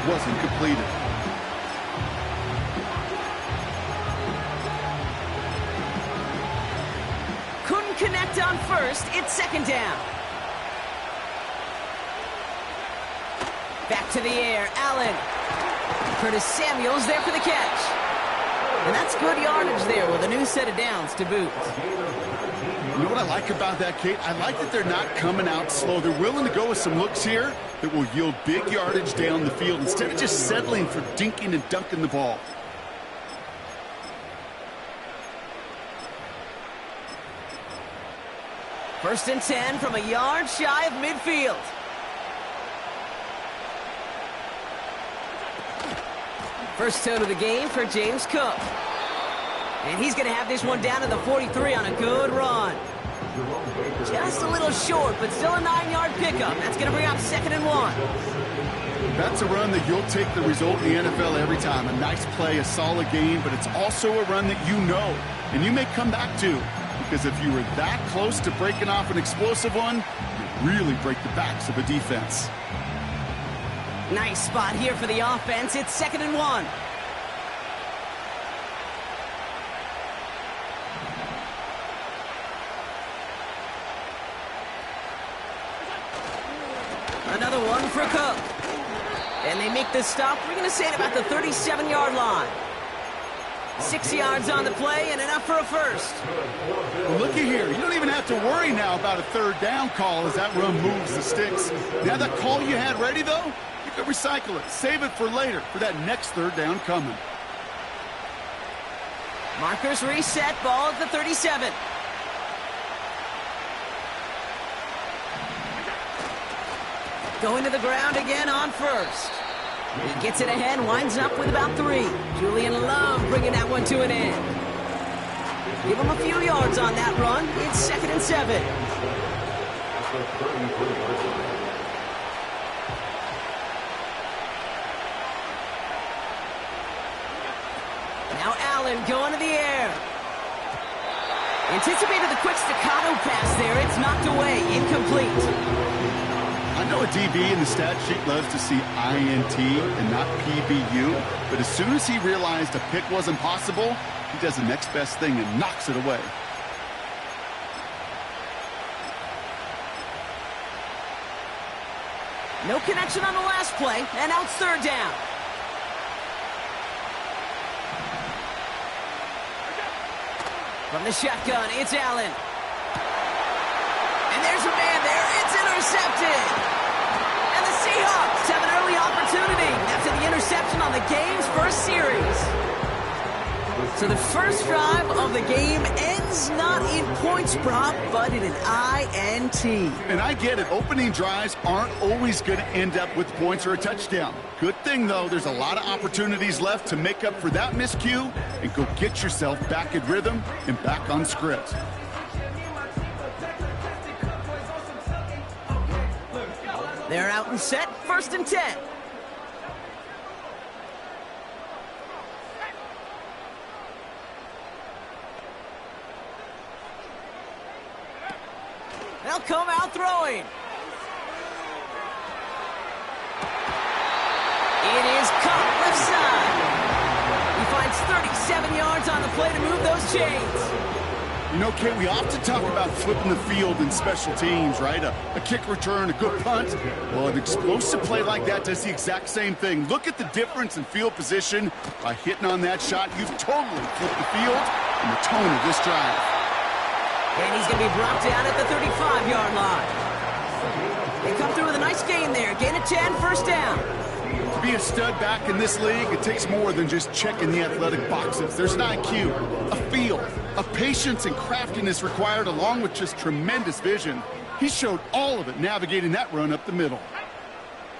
wasn't completed. Couldn't connect on first. It's second down. Back to the air. Allen. Curtis Samuel's there for the catch. And that's good yardage there with a new set of downs to boot. You know what I like about that, Kate? I like that they're not coming out slow. They're willing to go with some looks here that will yield big yardage down the field instead of just settling for dinking and dunking the ball. First and 10 from a yard shy of midfield. First toe of the game for James Cook. And he's going to have this one down to the 43 on a good run. Just a little short, but still a 9-yard pickup. That's going to bring up 2nd and 1. That's a run that you'll take the result in the NFL every time. A nice play, a solid game, but it's also a run that you know, and you may come back to. Because if you were that close to breaking off an explosive one, you really break the backs of a defense. Nice spot here for the offense. It's 2nd and 1. Another one for Cook. And they make this stop, we're going to say, at about the 37-yard line. 6 yards on the play and enough for a first. Well, looky here. You don't even have to worry now about a third down call as that run moves the sticks. Now that call you had ready, though, you can recycle it. Save it for later for that next third down coming. Markers reset, ball at the 37. Going to the ground again on first. He gets it ahead, winds up with about 3. Julian Love bringing that one to an end. Give him a few yards on that run. It's 2nd and 7. Now Allen going to the air. Anticipated the quick staccato pass there. It's knocked away, incomplete. I know a DB in the stat sheet loves to see INT and not PBU, but as soon as he realized a pick wasn't possible, he does the next best thing and knocks it away. No connection on the last play, and now it's 3rd down. From the shotgun, it's Allen. And there's a man there. It's intercepted. And the Seahawks have an early opportunity after the interception on the game's first series. So the first drive of the game ends not in points prop, but in an INT. And I get it. Opening drives aren't always going to end up with points or a touchdown. Good thing, though, there's a lot of opportunities left to make up for that miscue and go get yourself back in rhythm and back on script. They're out and set, 1st and 10. They'll come out throwing. It is caught left side. He finds 37 yards on the play to move those chains. You know, Kate, we often talk about flipping the field in special teams, right? A kick return, a good punt. Well, an explosive play like that does the exact same thing. Look at the difference in field position. By hitting on that shot, you've totally flipped the field and the tone of this drive. And he's going to be brought down at the 35-yard line. They come through with a nice gain there. Gain of 10, 1st down. To be a stud back in this league, it takes more than just checking the athletic boxes. There's an IQ, a feel, a patience and craftiness required along with just tremendous vision. He showed all of it navigating that run up the middle.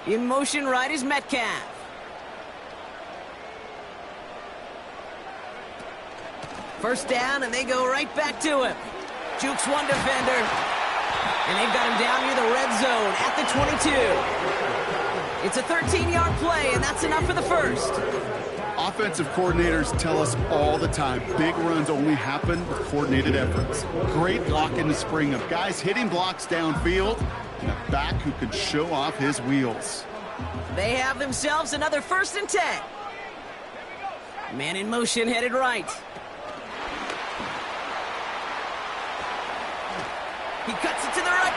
In motion right is Metcalf. First down, and they go right back to him. Jukes one defender. And they've got him down near the red zone at the 22. It's a 13-yard play, and that's enough for the first. Offensive coordinators tell us all the time, big runs only happen with coordinated efforts. Great block in the spring of guys hitting blocks downfield and a back who can show off his wheels. They have themselves another 1st and 10. Man in motion, headed right. He cuts it to the right.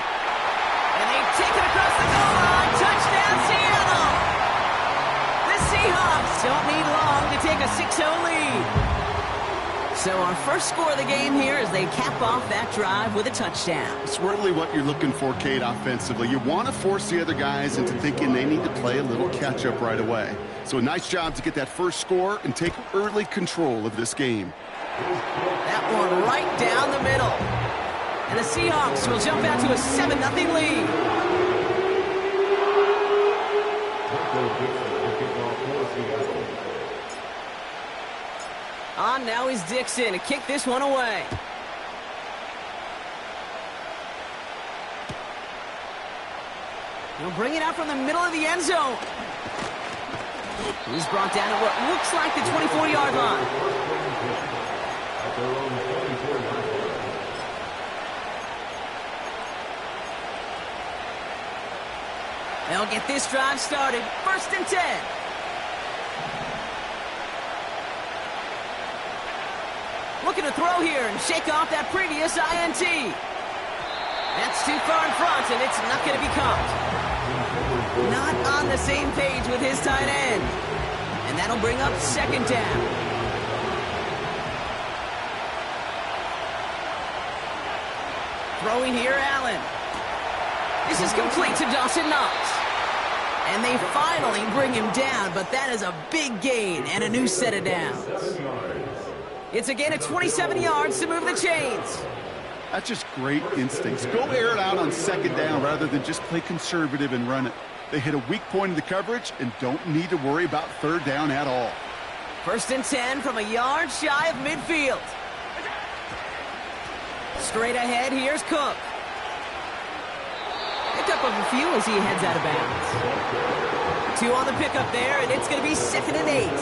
And they take it across the goal line. Touchdown, Seattle! The Seahawks don't need long to take a 6-0 lead. So our first score of the game here as they cap off that drive with a touchdown. It's really what you're looking for, Kate, offensively. You want to force the other guys into thinking they need to play a little catch-up right away. So a nice job to get that first score and take early control of this game. That one right down the middle. And the Seahawks will jump out to a 7-0 lead. On now is Dixon to kick this one away. He'll bring it out from the middle of the end zone. He's brought down at what looks like the 24-yard line. They'll get this drive started. 1st and 10. Looking to throw here and shake off that previous INT. That's too far in front, and it's not going to be caught. Not on the same page with his tight end. And that'll bring up 2nd down. Throwing here, Allen. This is complete to Dawson Knox. And they finally bring him down, but that is a big gain and a new set of downs. It's a gain of 27 yards to move the chains. That's just great instincts. Go air it out on 2nd down rather than just play conservative and run it. They hit a weak point in the coverage and don't need to worry about 3rd down at all. 1st and 10 from a yard shy of midfield. Straight ahead, here's Cook. Pick up of a few as he heads out of bounds. 2 on the pickup there, and it's going to be 2nd and 8.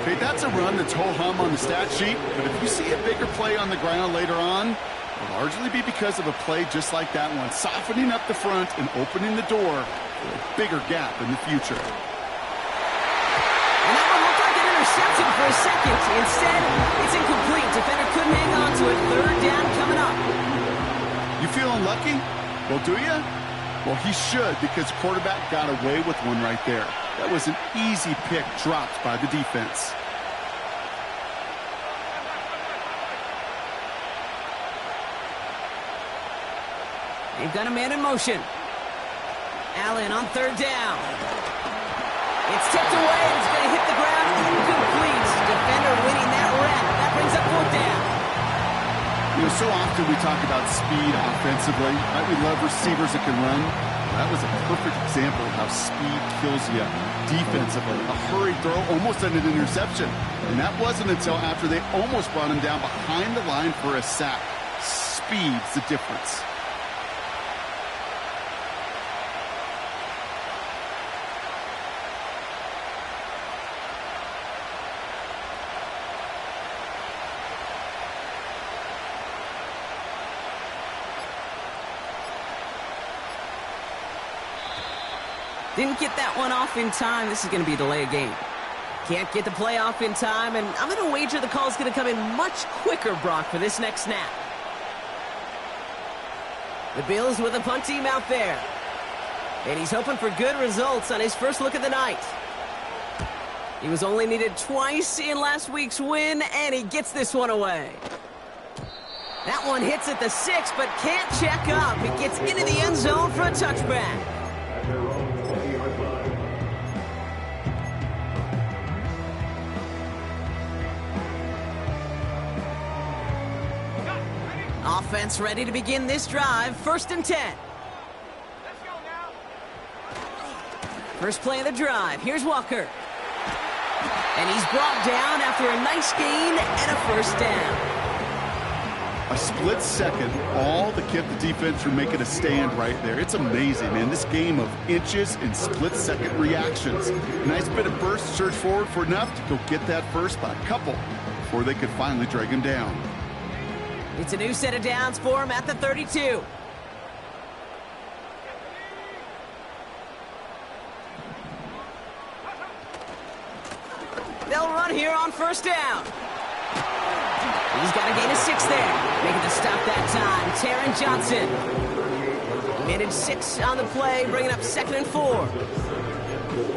Okay, that's a run that's ho-hum on the stat sheet, but if you see a bigger play on the ground later on, it'll largely be because of a play just like that one, softening up the front and opening the door for a bigger gap in the future. And that one looked like an interception for a second. Instead, it's incomplete. Defender couldn't hang on to it. 3rd down coming up. You feeling lucky? Well, do you? Well, he should, because quarterback got away with one right there. That was an easy pick dropped by the defense. They've got a man in motion. Allen on 3rd down. It's tipped away. It's going to hit the ground. Incomplete. Defender winning that rep. That brings up 4th down. You know, so often we talk about speed offensively. Right? We love receivers that can run. That was a perfect example of how speed kills you defensively. A hurried throw, almost an interception. And that wasn't until after they almost brought him down behind the line for a sack. Speed's the difference. Didn't get that one off in time. This is going to be a delay of game. Can't get the play off in time, and I'm going to wager the call is going to come in much quicker, Brock, for this next snap. The Bills with a punt team out there. And he's hoping for good results on his first look of the night. He was only needed twice in last week's win, and he gets this one away. That one hits at the 6, but can't check up. It gets into the end zone for a touchback. Offense ready to begin this drive. 1st and 10. Let's go now. First play of the drive. Here's Walker. And he's brought down after a nice gain and a 1st down. A split second, all that kept the defense from making a stand right there. It's amazing, man. This game of inches and split-second reactions. Nice bit of burst, surge forward for enough to go get that first by a couple before they could finally drag him down. It's a new set of downs for him at the 32. They'll run here on first down. He's got to gain a 6 there. Making the stop that time, Taron Johnson. Managed 6 on the play, bringing up 2nd and 4.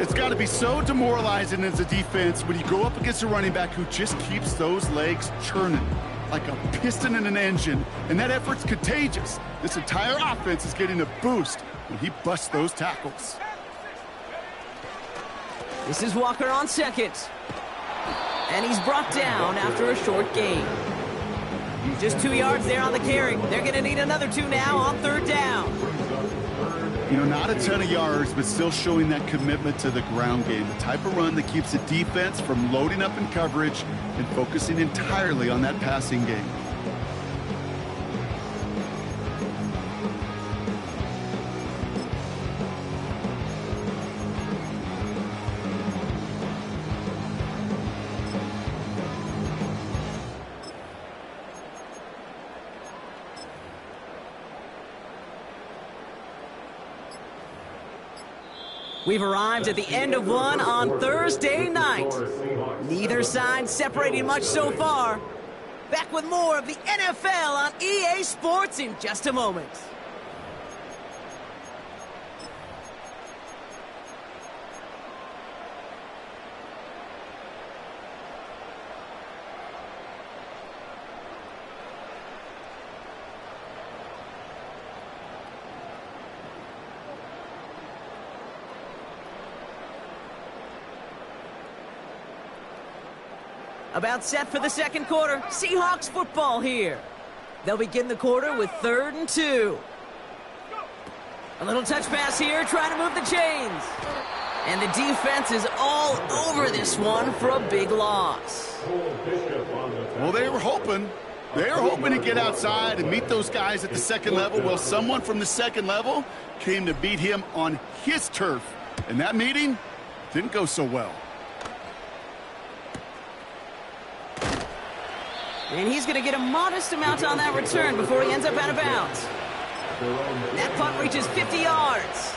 It's got to be so demoralizing as a defense when you go up against a running back who just keeps those legs churning like a piston in an engine, and that effort's contagious. This entire offense is getting a boost when he busts those tackles. This is Walker on 2nd. And he's brought down after a short gain. Just 2 yards there on the carry. They're going to need another 2 now on 3rd down. You know, not a ton of yards, but still showing that commitment to the ground game. The type of run that keeps the defense from loading up in coverage and focusing entirely on that passing game. We've arrived at the end of one on Thursday night. Neither side separating much so far. Back with more of the NFL on EA Sports in just a moment. About set for the second quarter. Seahawks football here. They'll begin the quarter with 3rd and 2. A little touch pass here, trying to move the chains. And the defense is all over this one for a big loss. Well, they were hoping. They were hoping to get outside and meet those guys at the second level. Well, someone from the second level came to beat him on his turf. And that meeting didn't go so well. And he's going to get a modest amount on that return before he ends up out of bounds. That punt reaches 50 yards.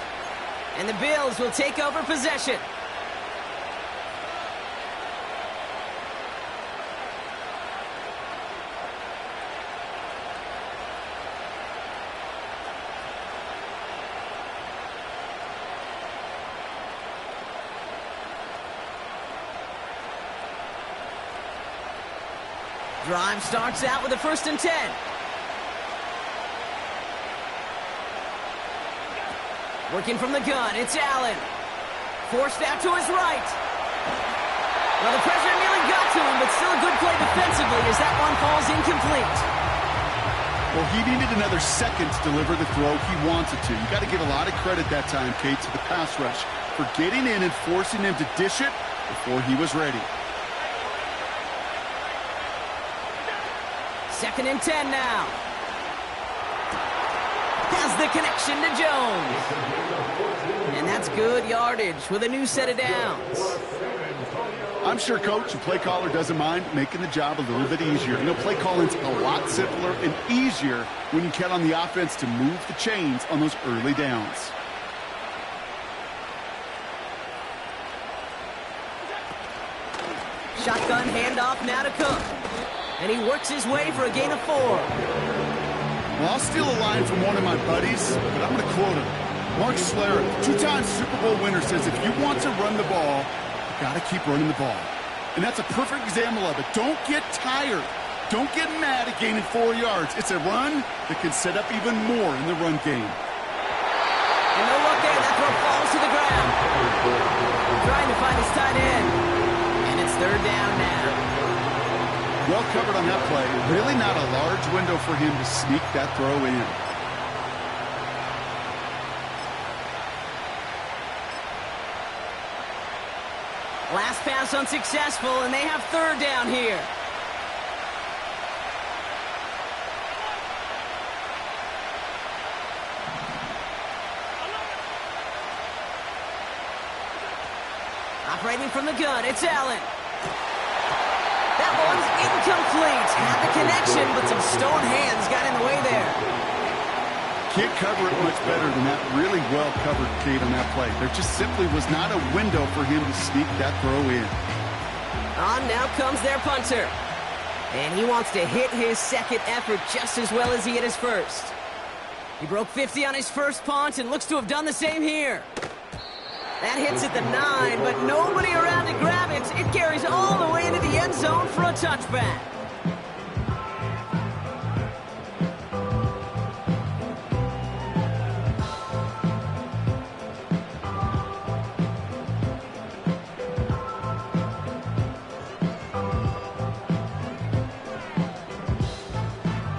And the Bills will take over possession. Drive starts out with a 1st and 10. Working from the gun, it's Allen. Forced out to his right. Well, the pressure nearly got to him, but still a good play defensively as that one falls incomplete. Well, he needed another second to deliver the throw he wanted to. You got to give a lot of credit that time, Kate, to the pass rush for getting in and forcing him to dish it before he was ready. 2nd and 10 now. Has the connection to Jones. And that's good yardage with a new set of downs. I'm sure coach and play caller doesn't mind making the job a little bit easier. You know, play calling's a lot simpler and easier when you count on the offense to move the chains on those early downs. Shotgun handoff now to Cook. And he works his way for a gain of 4. Well, I'll steal a line from one of my buddies, but I'm going to quote him. Mark Schlereth, 2-time Super Bowl winner, says if you want to run the ball, you got to keep running the ball. And that's a perfect example of it. Don't get tired. Don't get mad at gaining 4 yards. It's a run that can set up even more in the run game. And no luck there. That throw falls to the ground. Trying to find his tight end. And it's 3rd down now. Well covered on that play. Really not a large window for him to sneak that throw in. Last pass unsuccessful, and they have 3rd down here. Operating from the gun, it's Allen. That one's incomplete. Had the connection, but some stone hands got in the way there. Can't cover it much better than that. Really well covered, Kate, on that play. There just simply was not a window for him to sneak that throw in. On now comes their punter. And he wants to hit his second effort just as well as he hit his first. He broke 50 on his first punt and looks to have done the same here. That hits at the 9, but nobody around to grab it. It carries all the way into the end zone for a touchback.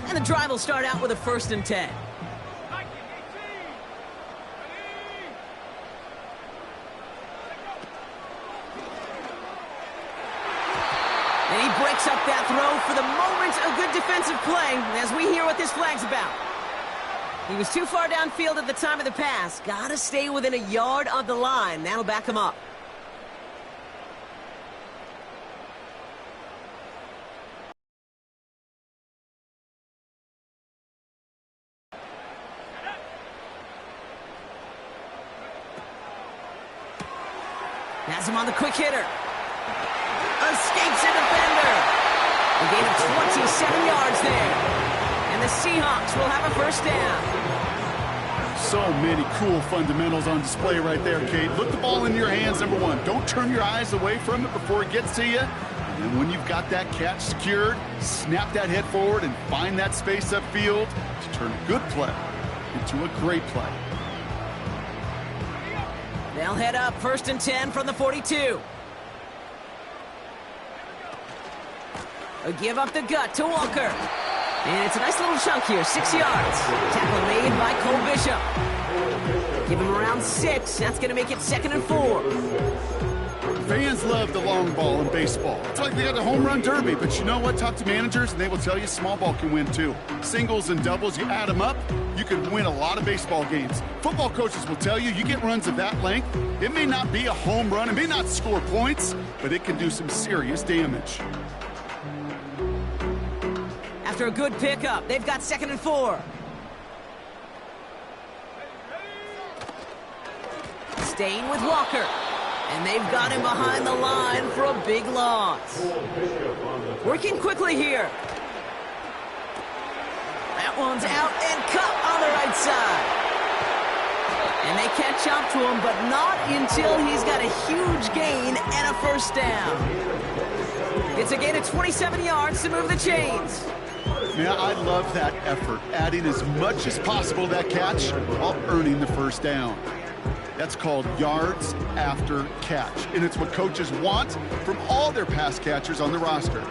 And the drive will start out with a 1st and 10. And he breaks up that throw. For the moment, a good defensive play as we hear what this flag's about. He was too far downfield at the time of the pass. Gotta stay within a yard of the line. That'll back him up. Has him on the quick hitter. Escapes a defender. A gain of 27 yards there. And the Seahawks will have a 1st down. So many cool fundamentals on display right there, Kate. Look the ball in your hands, number one. Don't turn your eyes away from it before it gets to you. And then when you've got that catch secured, snap that head forward and find that space upfield to turn a good play into a great play. They'll head up 1st and 10 from the 42. A give up the gut to Walker. And it's a nice little chunk here, 6 yards. Tackle made by Cole Bishop. Give him around 6. That's going to make it 2nd and 4. Fans love the long ball in baseball. It's like they got the home run derby, but you know what? Talk to managers, and they will tell you small ball can win too. Singles and doubles, you add them up, you can win a lot of baseball games. Football coaches will tell you, you get runs of that length, it may not be a home run, it may not score points, but it can do some serious damage. After a good pickup, they've got 2nd and 4. Staying with Walker. And they've got him behind the line for a big loss. Working quickly here. That one's out and cut on the right side. And they catch up to him, but not until he's got a huge gain and a 1st down. It's a gain of 27 yards to move the chains. Yeah, I love that effort, adding as much as possible to that catch while earning the 1st down. That's called yards after catch, and it's what coaches want from all their pass catchers on the roster.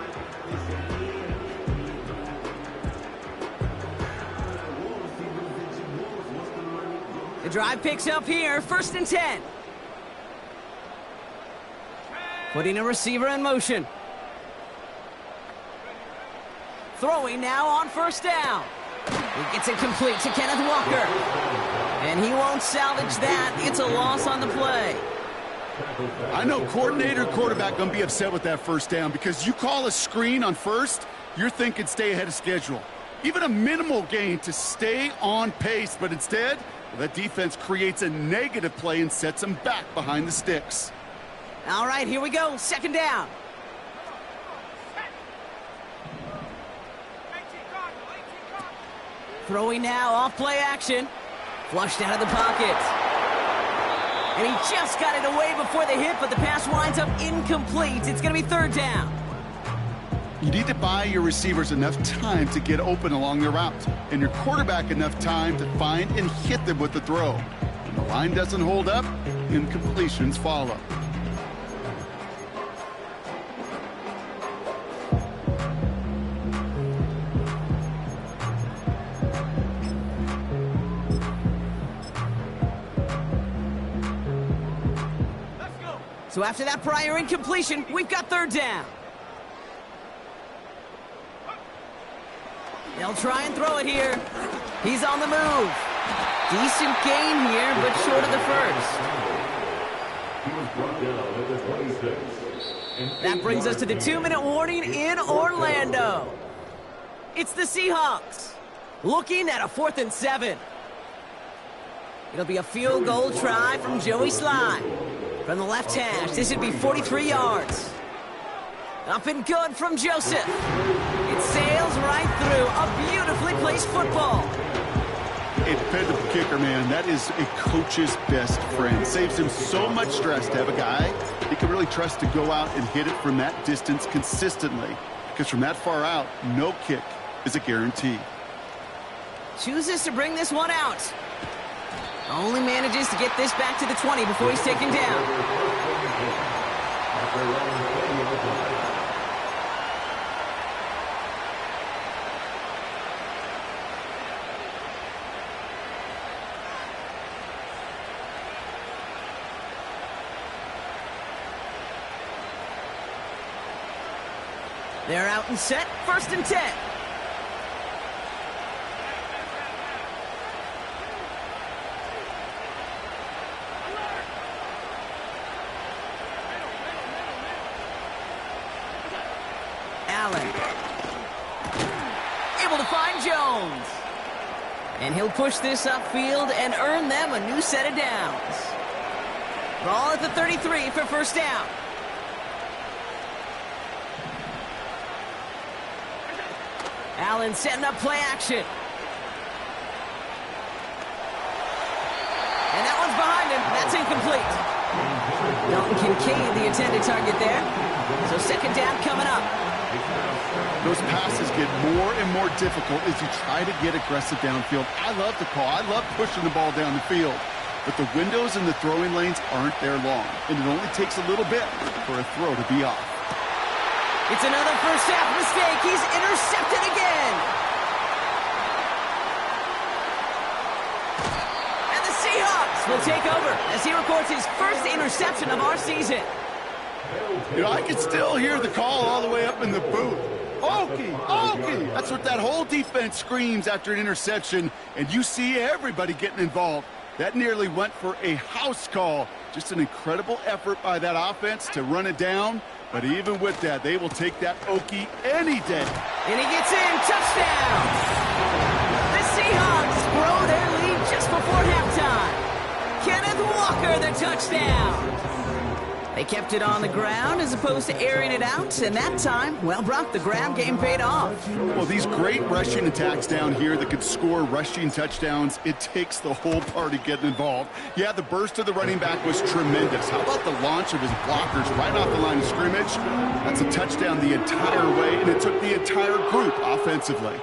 The drive picks up here, 1st and 10. Putting a receiver in motion. Throwing now on 1st down. He gets it complete to Kenneth Walker. And he won't salvage that. It's a loss on the play. I know coordinator, quarterback going to be upset with that 1st down because you call a screen on 1st, you're thinking stay ahead of schedule. Even a minimal gain to stay on pace, but instead, well, that defense creates a negative play and sets them back behind the sticks. All right, here we go. 2nd down. Throwing now off play action. Flushed out of the pocket. And he just got it away before the hit, but the pass winds up incomplete. It's going to be 3rd down. You need to buy your receivers enough time to get open along their route, and your quarterback enough time to find and hit them with the throw. When the line doesn't hold up, incompletions follow. So after that prior incompletion, we've got 3rd down. They'll try and throw it here. He's on the move. Decent gain here, but short of the 1st. That brings us to the 2-minute warning in Orlando. It's the Seahawks looking at a 4th and 7. It'll be a field goal try from Joey Slye. From the left hash, this would be 43 yards. Up and good from Joseph. It sails right through. A beautifully placed football. A dependable kicker, man. That is a coach's best friend. Saves him so much stress to have a guy he can really trust to go out and hit it from that distance consistently. Because from that far out, no kick is a guarantee. Chooses to bring this one out. Only manages to get this back to the 20 before he's taken down. They're out and set. 1st and 10. Allen. Able to find Jones. And he'll push this upfield and earn them a new set of downs. Ball at the 33 for 1st down. Allen setting up play action. And that one's behind him. That's incomplete. Dalton Kincaid, the intended target there. So 2nd down coming up. Those passes get more and more difficult as you try to get aggressive downfield. I love the call. I love pushing the ball down the field. But the windows in the throwing lanes aren't there long. And it only takes a little bit for a throw to be off. It's another first half mistake. He's intercepted again. And the Seahawks will take over as he records his first interception of our season. You know, I can still hear the call all the way up in the booth. Okie, Okie! That's what that whole defense screams after an interception, and you see everybody getting involved. That nearly went for a house call. Just an incredible effort by that offense to run it down. But even with that, they will take that Okie any day. And he gets in. Touchdown! The Seahawks grow their lead just before halftime. Kenneth Walker, the touchdown. They kept it on the ground as opposed to airing it out. And that time, well, Brock, the ground game paid off. Well, these great rushing attacks down here that could score rushing touchdowns, it takes the whole party getting involved. Yeah, the burst of the running back was tremendous. How about the launch of his blockers right off the line of scrimmage? That's a touchdown the entire way, and it took the entire group offensively.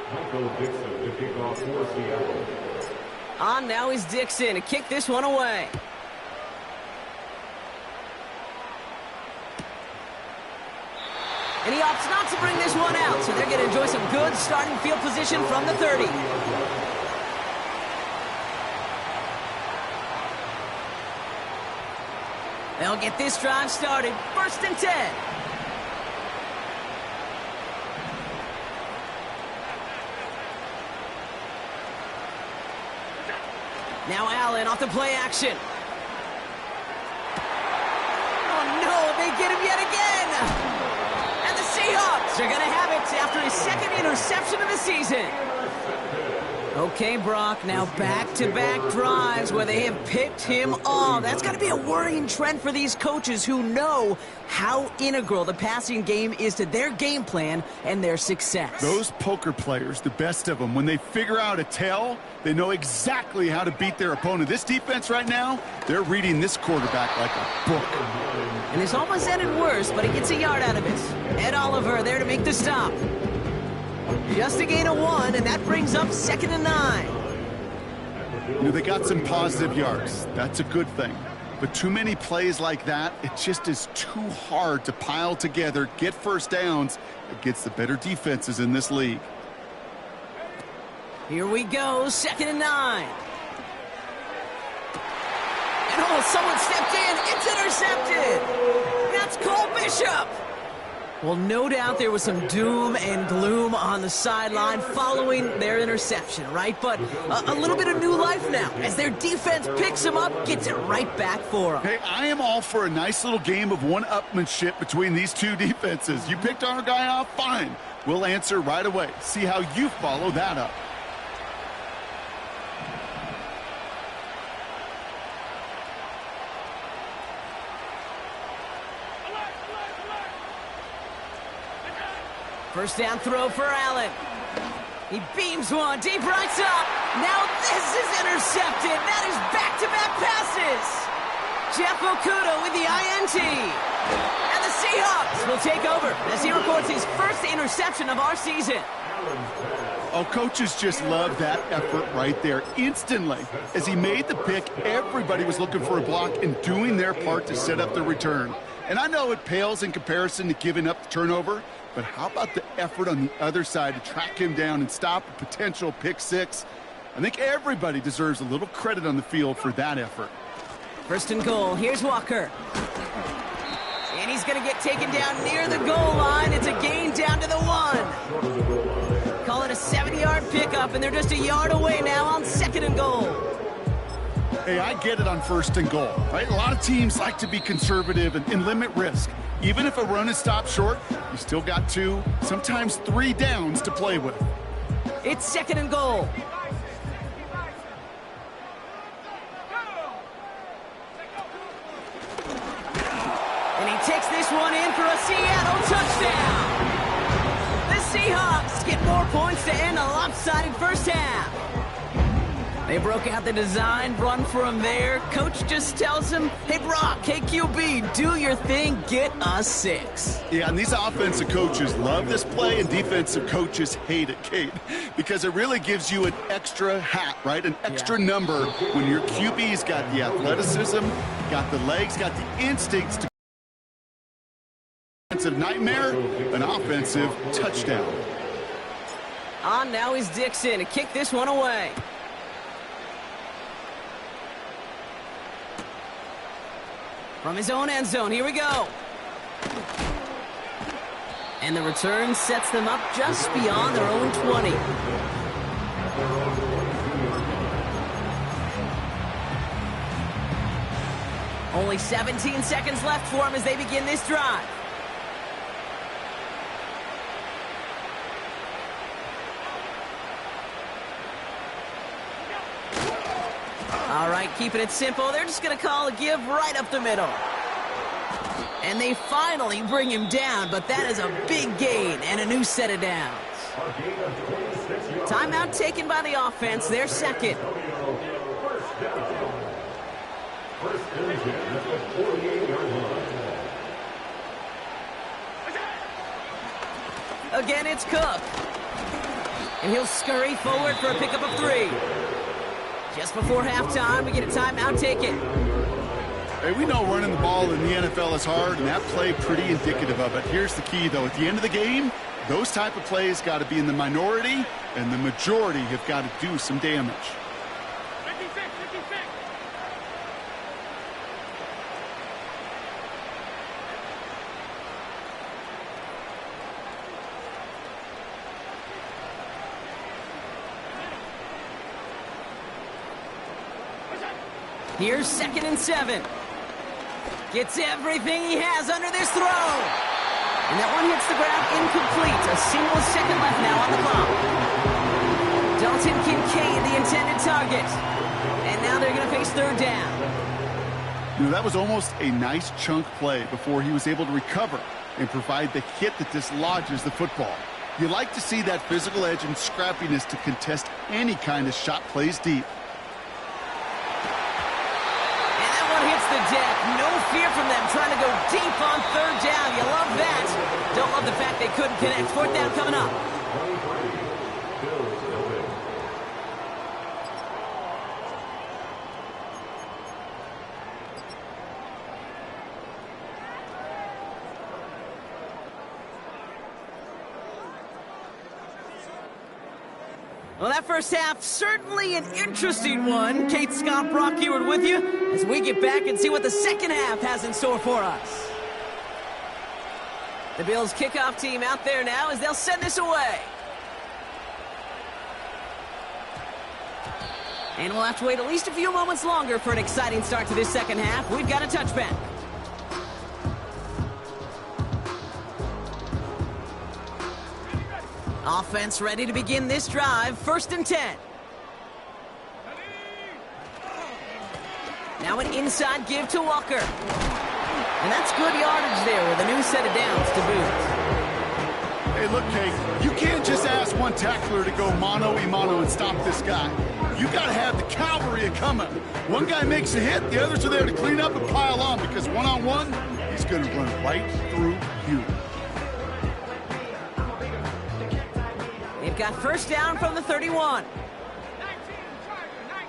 On now is Dixon to kick this one away. And he opts not to bring this one out, so they're going to enjoy some good starting field position from the 30. They'll get this drive started. 1st and 10. Now Allen off the play action. Oh no, they get him yet again. And the Seahawks are going to have it after his 2nd interception of the season. Okay, Brock, now back-to-back drives where they have picked him off. That's got to be a worrying trend for these coaches who know how integral the passing game is to their game plan and their success. Those poker players, the best of them, when they figure out a tell, they know exactly how to beat their opponent. This defense right now, they're reading this quarterback like a book. And it's almost ended worse, but he gets a yard out of it. Ed Oliver there to make the stop. Just a gain of 1, and that brings up 2nd and 9. You know, they got some positive yards. That's a good thing. But too many plays like that, it just is too hard to pile together, get first downs against the better defenses in this league. Here we go, 2nd and 9. And oh, someone stepped in. It's intercepted. That's Cole Bishop. Well, no doubt there was some doom and gloom on the sideline following their interception, right? But a little bit of new life now as their defense picks them up, gets it right back for them. Hey, I am all for a nice little game of one-upmanship between these two defenses. You picked our guy off, fine. We'll answer right away. See how you follow that up. First down throw for Allen. He beams one, deep right up. Now this is intercepted. That is back-to-back passes. Jeff Okudah with the INT. And the Seahawks will take over as he records his first interception of our season. Oh, coaches just love that effort right there. Instantly, as he made the pick, everybody was looking for a block and doing their part to set up the return. And I know it pales in comparison to giving up the turnover, but how about the effort on the other side to track him down and stop a potential pick six? I think everybody deserves a little credit on the field for that effort. First and goal. Here's Walker. And he's going to get taken down near the goal line. It's a gain down to the 1. Call it a 70-yard pickup, and they're just a yard away now on second and goal. Hey, I get it on first and goal, right? A lot of teams like to be conservative and limit risk. Even if a run is stopped short, you still got 2, sometimes 3 downs to play with. It's second and goal. And he takes this one in for a Seattle touchdown. The Seahawks get more points to end a lopsided first half. They broke out the design run for him there. Coach just tells him, hey, Brock, hey, QB, do your thing, get us 6. Yeah, and these offensive coaches love this play, and defensive coaches hate it, Kate, because it really gives you an extra hat, right? An extra number when your QB's got the athleticism, got the legs, got the instincts to offensive nightmare, an offensive touchdown. On now is Dixon to kick this one away. From his own end zone, here we go. And the return sets them up just beyond their own 20. Only 17 seconds left for him as they begin this drive. All right, keeping it simple. They're just going to call a give right up the middle. And they finally bring him down, but that is a big gain and a new set of downs. Timeout taken by the offense, their second. Again, it's Cook. And he'll scurry forward for a pickup of 3. Just before halftime, we get a timeout taken. Hey, we know running the ball in the NFL is hard, and that play pretty indicative of it. Here's the key, though. At the end of the game, those type of plays got to be in the minority, and the majority have got to do some damage. 56, 56. Here's 2nd and 7. Gets everything he has under this throw. And that one hits the ground incomplete. A single second left now on the clock. Dalton Kincaid, the intended target. And now they're going to face 3rd down. You know, that was almost a nice chunk play before he was able to recover and provide the hit that dislodges the football. You like to see that physical edge and scrappiness to contest any kind of shot plays deep. Hits the deck. No fear from them trying to go deep on 3rd down. You love that. Don't love the fact they couldn't connect. 4th down coming up. Well, that first half, certainly an interesting one. Kate, Scott, Brock Heward with you as we get back and see what the second half has in store for us. The Bills kickoff team out there now as they'll send this away. And we'll have to wait at least a few moments longer for an exciting start to this second half. We've got a touchback. Offense ready to begin this drive. 1st and 10. Now an inside give to Walker. And that's good yardage there with a new set of downs to boot. Hey, look, Kate, you can't just ask one tackler to go mano-a-mano and stop this guy. You got to have the cavalry coming. One guy makes a hit, the others are there to clean up and pile on, because one-on-one, he's going to run right through you. They've got first down from the 31. 19, Charger, 19.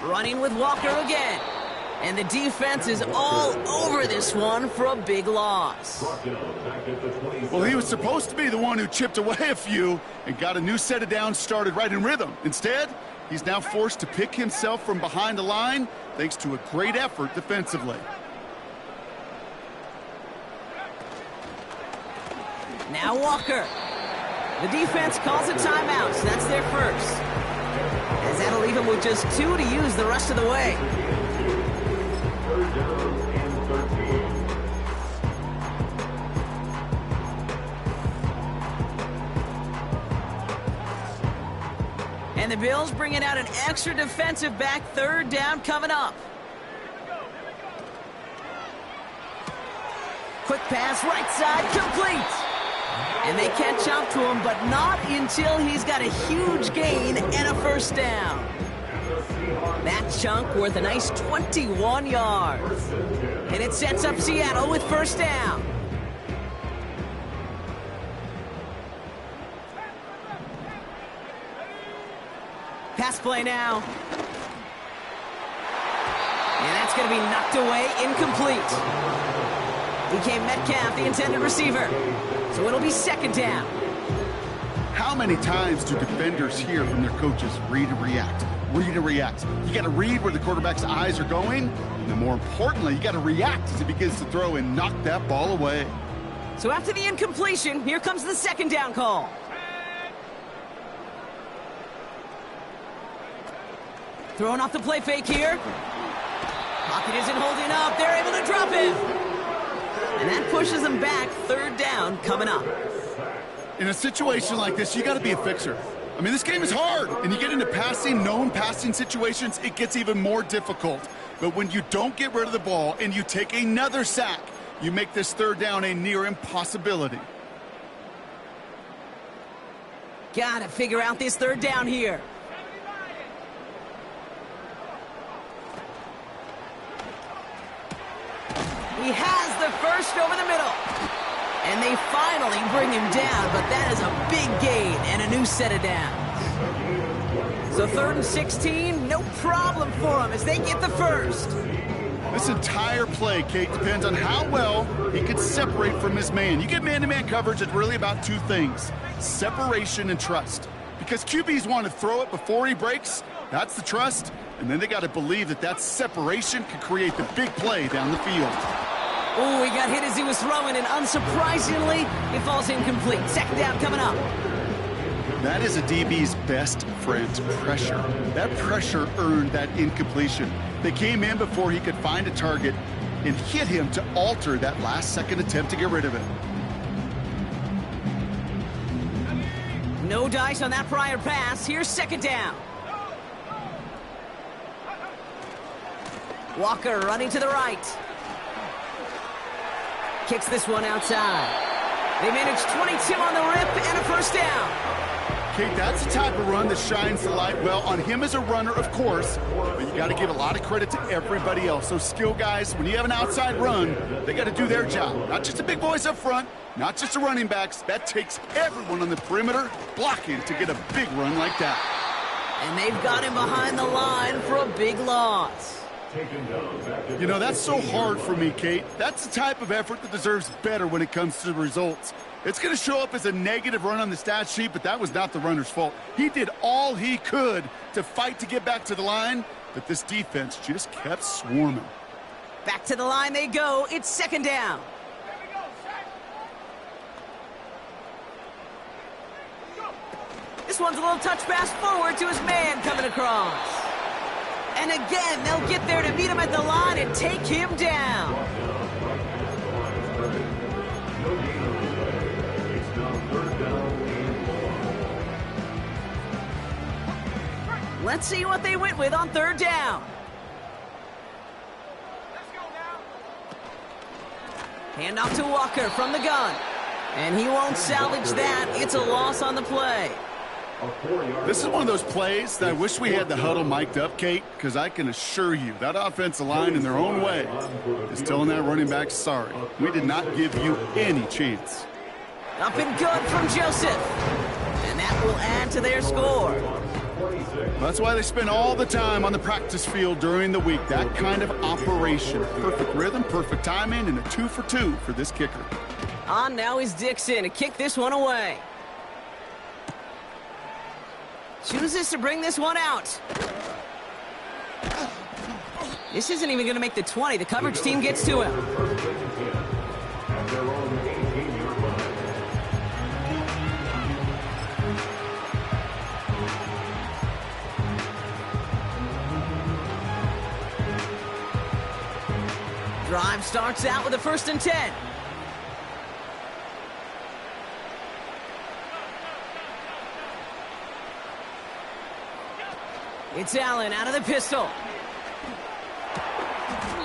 Running with Walker again. And the defense is all over this one for a big loss. Well, he was supposed to be the one who chipped away a few and got a new set of downs started right in rhythm. Instead, he's now forced to pick himself from behind the line thanks to a great effort defensively. Now Walker. The defense calls a timeout, so that's their first. As that'll leave him with just 2 to use the rest of the way. And the Bills bringing out an extra defensive back, third down coming up. Quick pass, right side, complete. And they catch up to him, but not until he's got a huge gain and a first down. That chunk worth a nice 21 yards. And it sets up Seattle with first down. Pass play now. And that's going to be knocked away, incomplete. DK Metcalf, the intended receiver. So it'll be second down. How many times do defenders hear from their coaches, read and react, read and react? You got to read where the quarterback's eyes are going, and then more importantly, you got to react as he begins to throw and knock that ball away. So after the incompletion, here comes the second down call. Throwing off the play fake here. Pocket isn't holding up. They're able to drop him. And that pushes them back. Third down coming up. In a situation like this, you got to be a fixer. I mean, this game is hard, and you get into passing, known passing situations, it gets even more difficult. But when you don't get rid of the ball and you take another sack, you make this third down a near impossibility. Gotta figure out this third down here. He has the first over the middle. And they finally bring him down, but that is a big gain and a new set of downs. So 3rd and 16, no problem for them as they get the first. This entire play, Kate, depends on how well he can separate from his man. You get man-to-man coverage, it's really about 2 things, separation and trust. Because QBs want to throw it before he breaks, that's the trust, and then they got to believe that that separation can create the big play down the field. Oh, he got hit as he was throwing, and unsurprisingly, it falls incomplete. Second down coming up. That is a DB's best friend, pressure. That pressure earned that incompletion. They came in before he could find a target and hit him to alter that last-second attempt to get rid of it. No dice on that prior pass. Here's second down. Walker running to the right. Kicks this one outside. They managed 22 on the rip and a first down. Kate, that's the type of run that shines the light well on him as a runner, of course, but you got to give a lot of credit to everybody else. Those skill guys, when you have an outside run, they got to do their job. Not just the big boys up front, not just the running backs. That takes everyone on the perimeter blocking to get a big run like that. And they've got him behind the line for a big loss. You know, that's so hard for me, Kate. That's the type of effort that deserves better when it comes to the results. It's going to show up as a negative run on the stat sheet, but that was not the runner's fault. He did all he could to fight to get back to the line, but this defense just kept swarming. Back to the line they go. It's second down. This one's a little touch pass forward to his man coming across. And again, they'll get there to meet him at the line and take him down. Let's see what they went with on third down. Hand off to Walker from the gun. And he won't salvage that. It's a loss on the play. This is one of those plays that I wish we had the huddle mic'd up, Kate, because I can assure you that offensive line in their own way is telling that running back, sorry, we did not give you any chance. Up and good from Joseph. And that will add to their score. That's why they spend all the time on the practice field during the week. That kind of operation. Perfect rhythm, perfect timing, and a 2 for 2 for this kicker. On now is Dixon to kick this one away. Chooses to bring this one out. This isn't even going to make the 20. The coverage team gets to him. Drive starts out with a 1st and 10. It's Allen out of the pistol.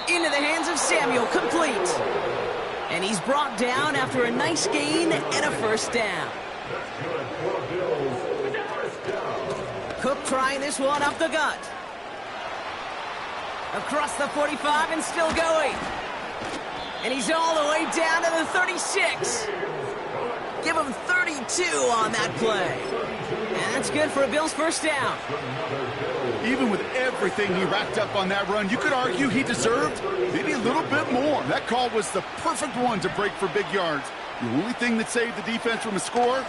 Into the hands of Samuel, complete. And he's brought down after a nice gain and a 1st down. Cook trying this one up the gut. Across the 45 and still going. And he's all the way down to the 36. Give him 32 on that play. And that's good for a Bills 1st down. Even with everything he racked up on that run, you could argue he deserved maybe a little bit more. That call was the perfect one to break for big yards. The only thing that saved the defense from a score,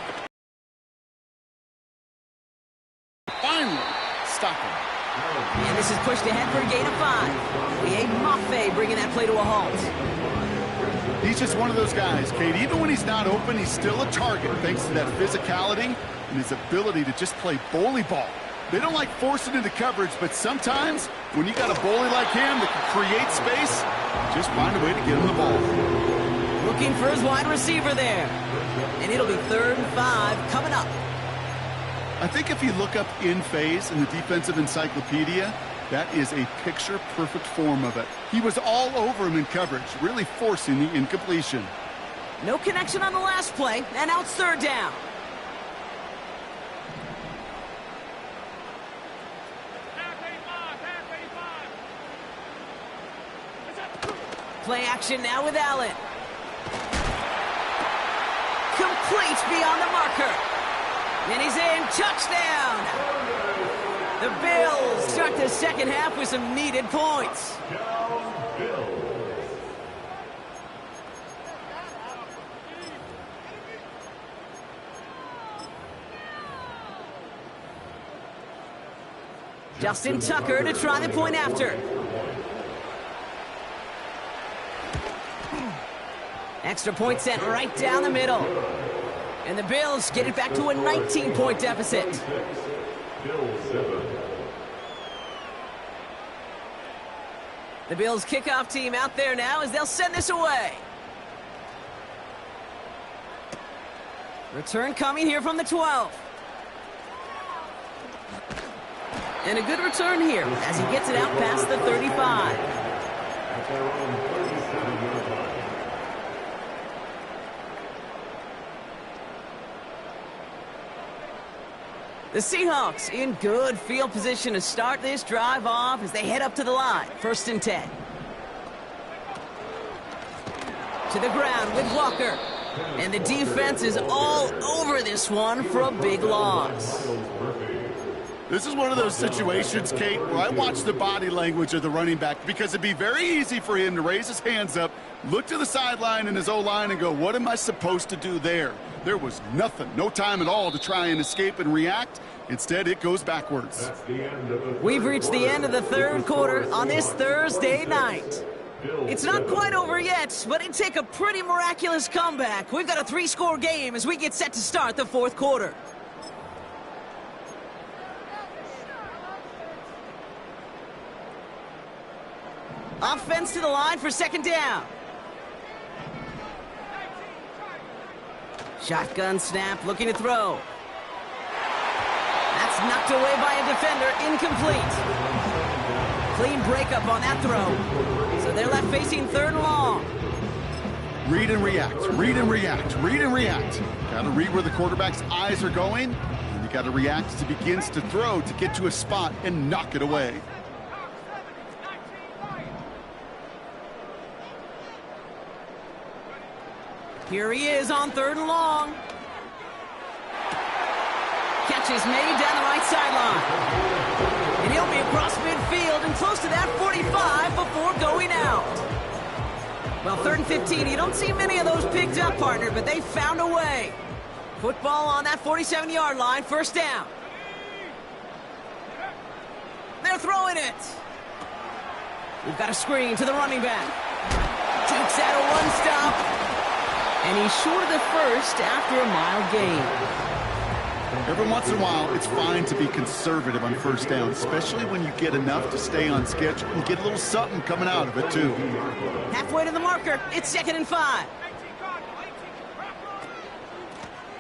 finally, stop him. And this is pushed ahead for a gain of 5. Liam Maffei bringing that play to a halt. He's just one of those guys, Kate. Even when he's not open, he's still a target thanks to that physicality and his ability to just play bully ball. They don't like forcing into coverage, but sometimes when you got a bully like him that can create space, just find a way to get him the ball. Looking for his wide receiver there. And it'll be 3rd and 5 coming up. I think if you look up in phase in the defensive encyclopedia, that is a picture-perfect form of it. He was all over him in coverage, really forcing the incompletion. No connection on the last play, and now it's 3rd down. Play action now with Allen. Complete beyond the marker. And he's in. Touchdown. The Bills start the 2nd half with some needed points. Justin Tucker to try the point after. Extra point sent right down the middle. And the Bills get it back to a 19-point deficit. The Bills kickoff team out there now as they'll send this away. Return coming here from the 12. And a good return here as he gets it out past the 35. The Seahawks in good field position to start this drive off as they head up to the line. 1st and 10. To the ground with Walker. And the defense is all over this one for a big loss. This is one of those situations, Kate, where I watch the body language of the running back because it'd be very easy for him to raise his hands up, look to the sideline in his O-line and go, what am I supposed to do there? There was nothing, no time at all to try and escape and react. Instead, it goes backwards. We've reached the end of the 3rd quarter on this Thursday night. It's not quite over yet, but it'd take a pretty miraculous comeback. We've got a 3-score game as we get set to start the 4th quarter. Offense to the line for 2nd down. Shotgun snap, looking to throw. That's knocked away by a defender, incomplete. Clean breakup on that throw. So they're left facing 3rd and long. Read and react, read and react, read and react. Got to read where the quarterback's eyes are going, and you got to react as he begins to throw to get to a spot and knock it away. Here he is on 3rd and long. Catch is made down the right sideline. And he'll be across midfield and close to that 45 before going out. Well, 3rd and 15, you don't see many of those picked up, partner, but they found a way. Football on that 47-yard line, 1st down. They're throwing it. We've got a screen to the running back. Takes out a one-stop. And he's short of the first after a mile gain. Every once in a while, it's fine to be conservative on 1st down, especially when you get enough to stay on schedule and get a little something coming out of it, too. Halfway to the marker. It's 2nd and 5.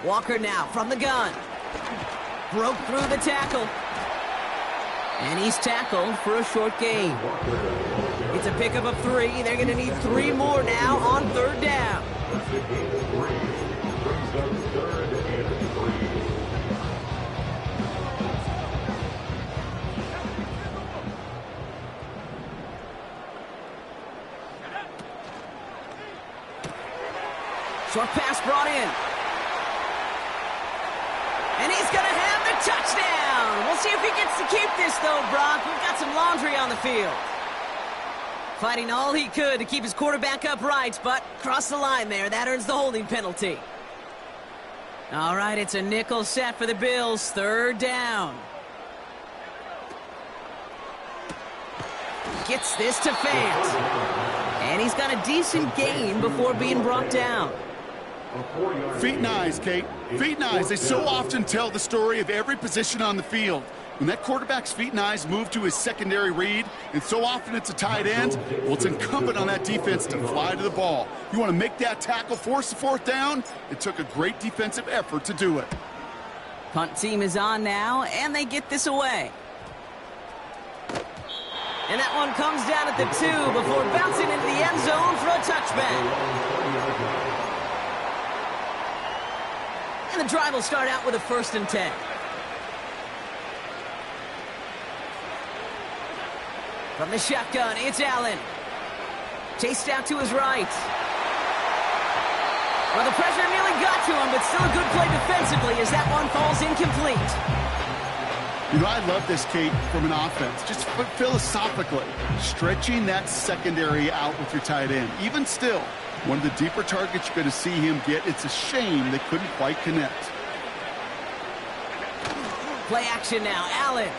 Walker now from the gun. Broke through the tackle. And he's tackled for a short gain. It's a pickup of 3. They're going to need 3 more now on 3rd down. Short pass brought in. And he's going to have the touchdown. We'll see if he gets to keep this, though, Brock. We've got some laundry on the field. Fighting all he could to keep his quarterback upright, but crossed the line there. That earns the holding penalty. All right, it's a nickel set for the Bills. 3rd down. Gets this to Fant. And he's got a decent gain before being brought down. Feet and eyes, Kate. Feet and eyes. They so often tell the story of every position on the field. When that quarterback's feet and eyes move to his secondary read, and so often it's a tight end, well, it's incumbent on that defense to fly to the ball. You want to make that tackle, force the 4th down? It took a great defensive effort to do it. Punt team is on now, and they get this away. And that one comes down at the 2 before bouncing into the end zone for a touchback. And the drive will start out with a 1st and 10. From the shotgun, it's Allen. Chased out to his right. Well, the pressure nearly got to him, but still a good play defensively as that one falls incomplete. You know, I love this, Kate, from an offense. Just philosophically, stretching that secondary out with your tight end. Even still, one of the deeper targets you're going to see him get. It's a shame they couldn't quite connect. Play action now, Allen.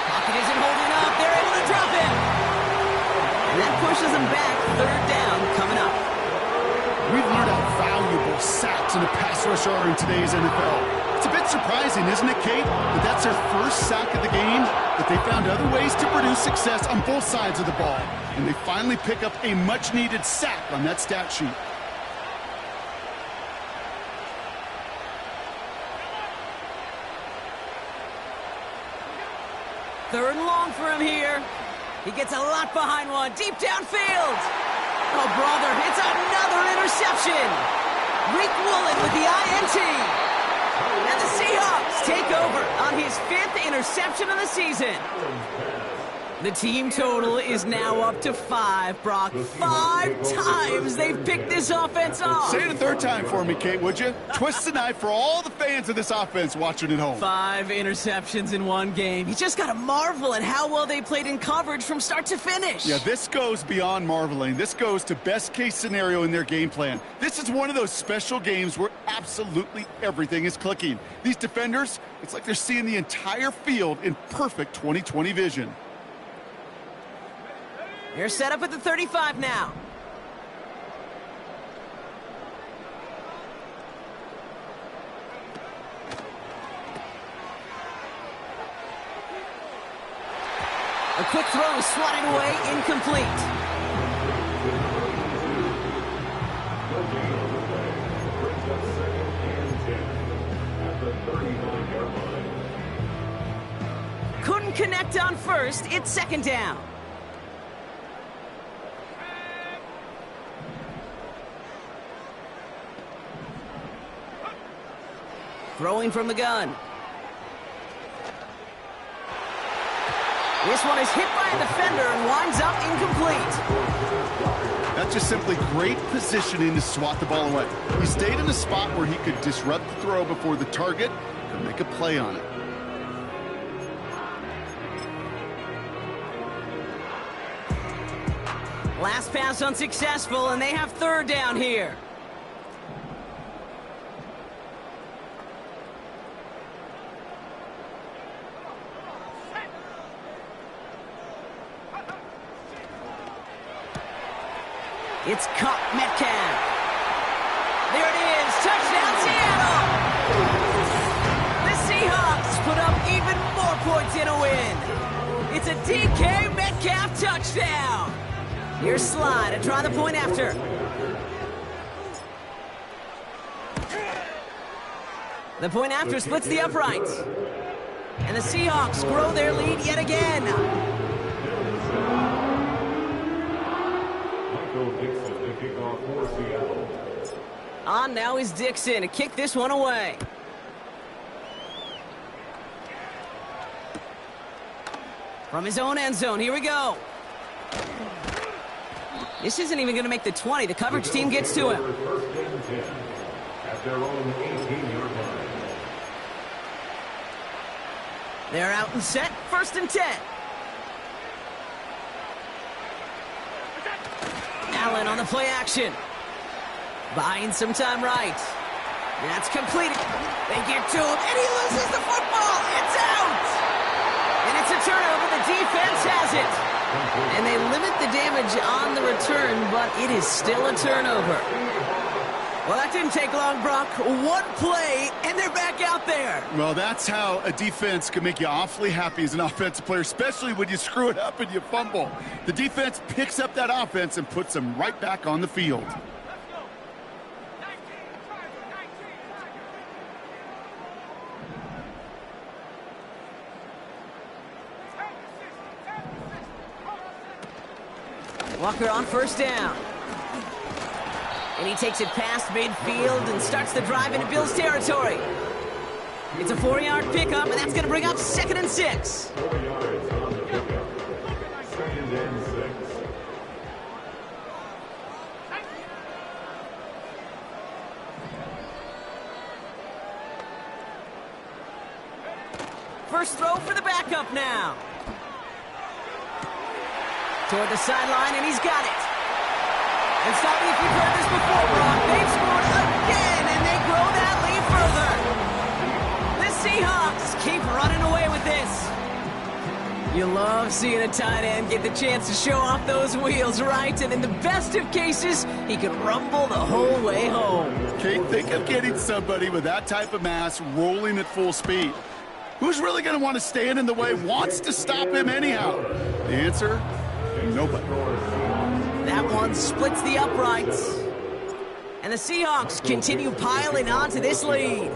Pocket isn't holding up. They're able to drop him. And that pushes them back. 3rd down coming up. We've learned how valuable sacks in a pass rush are in today's NFL. It's a bit surprising, isn't it, Kate, that that's their first sack of the game, but they found other ways to produce success on both sides of the ball. And they finally pick up a much-needed sack on that stat sheet. Third and long for him here. He gets a lot behind one. Deep downfield. Oh, brother, it's another interception. Rick Woolen with the INT. And the Seahawks take over on his 5th interception of the season. The team total is now up to 5, Brock. 5 times they've picked this offense off. Say it a 3rd time for me, Kate, would you? Twist the knife for all the fans of this offense watching at home. 5 interceptions in one game. You just got to marvel at how well they played in coverage from start to finish. Yeah, this goes beyond marveling. This goes to best-case scenario in their game plan. This is one of those special games where absolutely everything is clicking. These defenders, it's like they're seeing the entire field in perfect 20/20 vision. They're set up at the 35 now. A quick throw swatted away, incomplete. Couldn't connect on first. It's 2nd down. Throwing from the gun. This one is hit by a defender and winds up incomplete. That's just simply great positioning to swat the ball away. He stayed in a spot where he could disrupt the throw before the target could make a play on it. Last pass unsuccessful, and they have third down here. It's caught Metcalf. There it is. Touchdown, Seattle. The Seahawks put up even more points in a win. It's a DK Metcalf touchdown. Here's Slide to try the point after. The point after splits the uprights. And the Seahawks grow their lead yet again. On now is Dixon to kick this one away. From his own end zone, here we go. This isn't even going to make the 20. The coverage team gets to him. They're out and set. 1st and 10. Allen on the play action. Buying some time right. That's completed. They get to him, and he loses the football. It's out! And it's a turnover. The defense has it. And they limit the damage on the return, but it is still a turnover. Well, that didn't take long, Brock. One play, and they're back out there. Well, that's how a defense can make you awfully happy as an offensive player, especially when you screw it up and you fumble. The defense picks up that offense and puts them right back on the field. Walker on 1st down. And he takes it past midfield and starts the drive into Bills territory. It's a 4-yard pickup, and that's going to bring up 2nd and 6. First throw for the backup now. Toward the sideline, and he's got it. And stop me if you've heard this before, Brock. They've scored again, and they grow that lead further. The Seahawks keep running away with this. You love seeing a tight end get the chance to show off those wheels, right? And in the best of cases, he can rumble the whole way home. Kate, think of getting somebody with that type of mass rolling at full speed. Who's really going to want to stand in the way, wants to stop him anyhow? The answer? Nobody. That one splits the uprights. And the Seahawks continue piling on to this lead.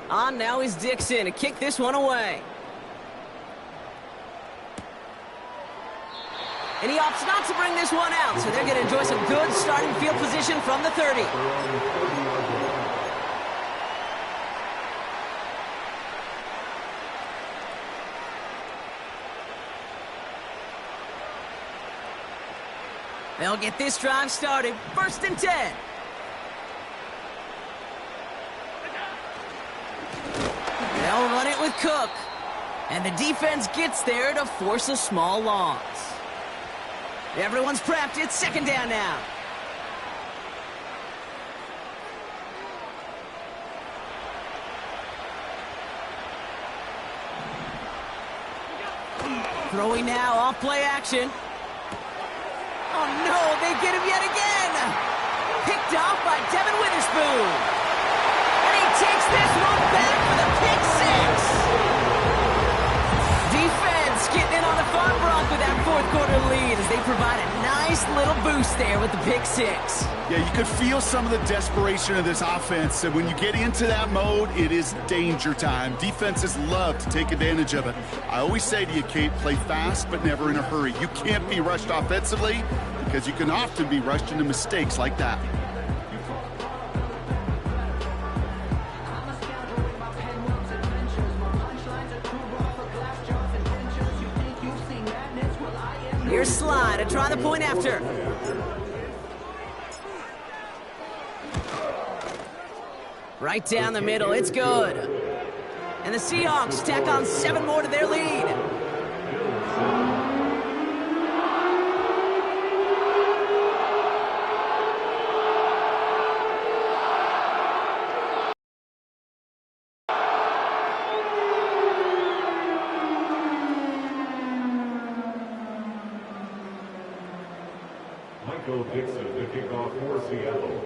On now is Dixon to kick this one away. And he opts not to bring this one out, so they're going to enjoy some good starting field position from the 30. They'll get this drive started. 1st and 10. They'll run it with Cook. And the defense gets there to force a small loss. Everyone's prepped. It's 2nd down now. Throwing now off play action. Oh, no, they get him yet again. Picked off by Devin Witherspoon. And he takes this one back for the pick 6. Defense getting in on the fun, Brock, with that 4th quarter lead as they provide a nice little boost there with the pick 6. Yeah, you could feel some of the desperation of this offense. And when you get into that mode, it is danger time. Defenses love to take advantage of it. I always say to you, Kate, play fast but never in a hurry. You can't be rushed offensively because you can often be rushed into mistakes like that. Here's Sly to try the point after. Right down the middle, it's good. And the Seahawks tack on 7 more to their lead. Michael Dixon to kick off for Seattle.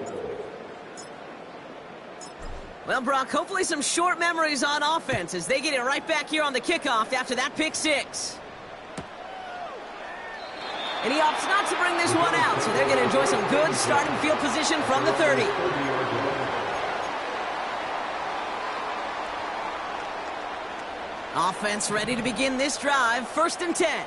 Well, Brock, hopefully some short memories on offense as they get it right back here on the kickoff after that pick 6. And he opts not to bring this one out, so they're going to enjoy some good starting field position from the 30. Offense ready to begin this drive, 1st and 10.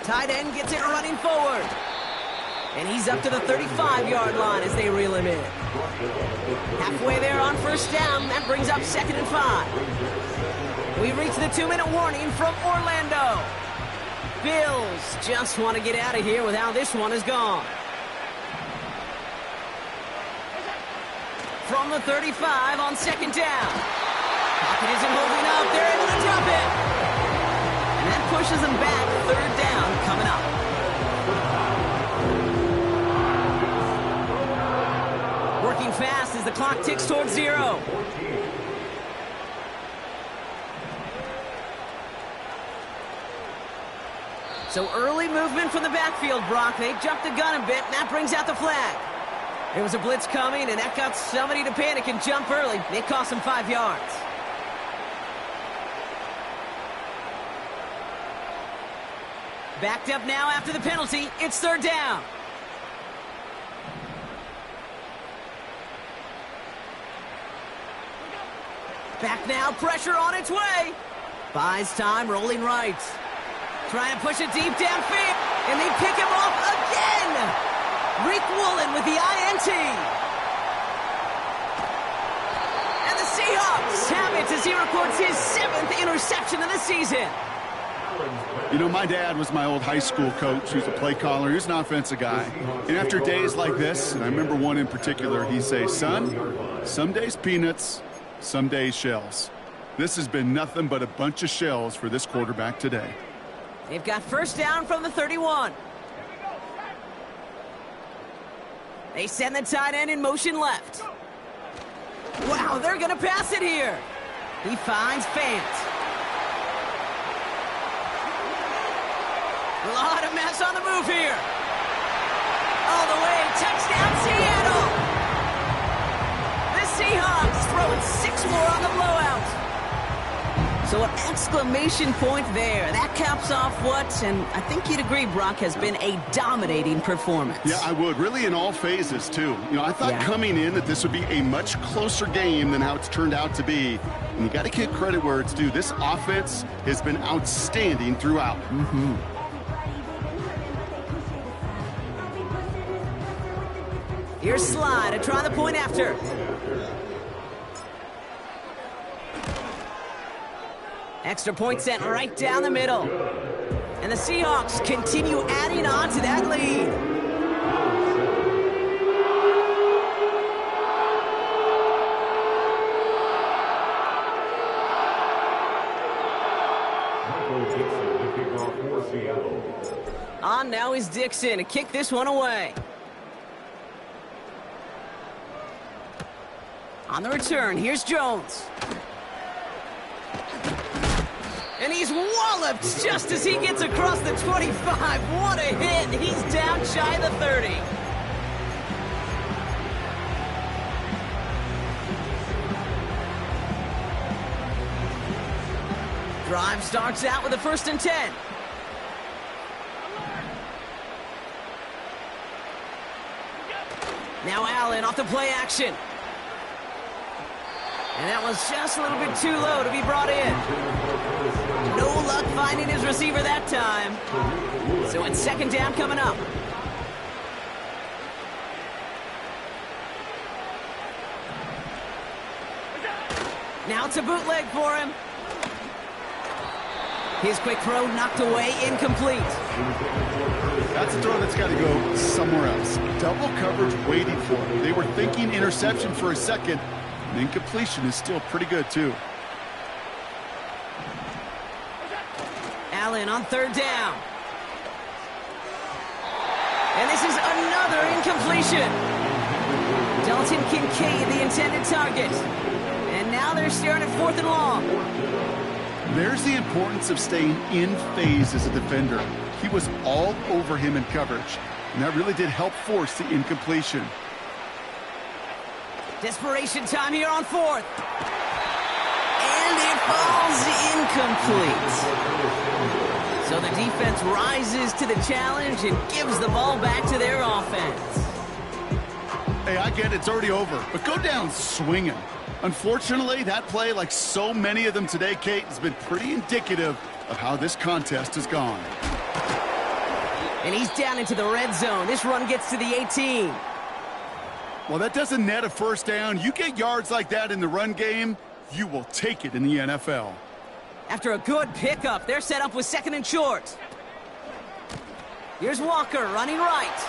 Tight end gets it running forward. And he's up to the 35-yard line as they reel him in. Halfway there on 1st down. That brings up 2nd and 5. We reach the 2-minute warning from Orlando. Bills just want to get out of here with how this one is gone. From the 35 on 2nd down. Pocket isn't holding up. They're able to drop it. And that pushes them back. 3rd down coming up. Working fast as the clock ticks towards 0. So early movement from the backfield, Brock. They jumped the gun a bit, and that brings out the flag. There was a blitz coming, and that got somebody to panic and jump early. It cost them 5 yards. Backed up now after the penalty. It's 3rd down. Back now, pressure on its way. Buys time, rolling right. Trying to push it deep downfield, and they pick him off again. Rick Woolen with the INT. And the Seahawks have it as he records his 7th interception of the season. You know, my dad was my old high school coach. He was a play caller. He was an offensive guy. And after days like this, and I remember one in particular, he'd say, son, some days peanuts, some days shells. This has been nothing but a bunch of shells for this quarterback today. They've got 1st down from the 31. They send the tight end in motion left. Wow, they're going to pass it here. He finds Fant. A lot of mess on the move here. All the way, touchdown Seattle. The Seahawks throwing 6 more on the blowout. So an exclamation point there. That caps off what, and I think you'd agree, Brock, has been a dominating performance. Yeah, I would. Really in all phases, too. You know, I thought coming in that this would be a much closer game than how it's turned out to be. And you got to give credit where it's due. This offense has been outstanding throughout. Here's Sly to try the point after. Extra point sent right down the middle. And the Seahawks continue adding on to that lead. Michael Dixon to kick off for Seattle. On now is Dixon to kick this one away. On the return, here's Jones. And he's walloped just as he gets across the 25. What a hit. He's down shy of the 30. Drive starts out with a 1st and 10. Now Allen off the play action. And that was just a little bit too low to be brought in. No luck finding his receiver that time. So it's 2nd down coming up. Now it's a bootleg for him. His quick throw knocked away, incomplete. That's a throw that's got to go somewhere else. Double coverage waiting for him. They were thinking interception for a second. And incompletion is still pretty good, too. Allen on third down. And this is another incompletion. Dalton Kincaid, the intended target. And now they're staring at 4th and long. There's the importance of staying in phase as a defender. He was all over him in coverage, and that really did help force the incompletion. Desperation time here on 4th. And it falls incomplete. So the defense rises to the challenge and gives the ball back to their offense. Hey, I get it's already over, but go down swinging. Unfortunately, that play, like so many of them today, Kate, has been pretty indicative of how this contest has gone. And he's down into the red zone. This run gets to the 18. Well, that doesn't net a first down. You get yards like that in the run game, you will take it in the NFL. After a good pickup, they're set up with 2nd and short. Here's Walker running right.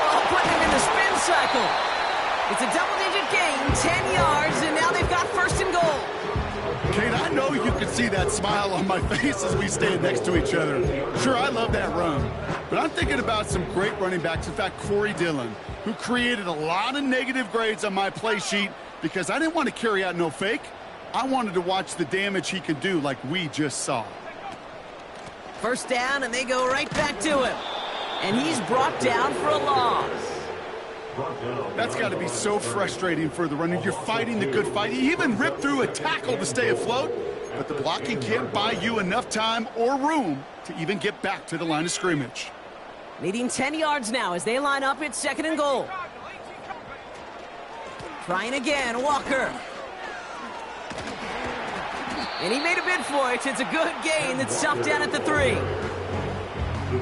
Oh, putting him in the spin cycle. It's a double-digit gain, 10 yards, and now they've got 1st and goal. Kate, I know you can see that smile on my face as we stand next to each other. Sure, I love that run. But I'm thinking about some great running backs. In fact, Corey Dillon, who created a lot of negative grades on my play sheet because I didn't want to carry out no fake. I wanted to watch the damage he could do like we just saw. 1st down, and they go right back to him. And he's brought down for a loss. That's got to be so frustrating for the runner. You're fighting the good fight. He even ripped through a tackle to stay afloat, but the blocking can't buy you enough time or room to even get back to the line of scrimmage. Needing 10 yards now as they line up at 2nd and goal. Trying again, Walker. And he made a bid for it. It's a good gain that's stopped down at the 3.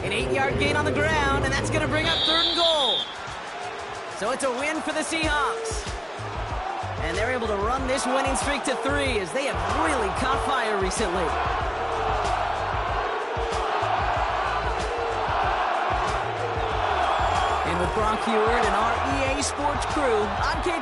An 8-yard gain on the ground, and that's going to bring up 3rd and goal. So it's a win for the Seahawks. And they're able to run this winning streak to 3 as they have really caught fire recently. And with Gronk Heward and our EA Sports crew, I'm Kate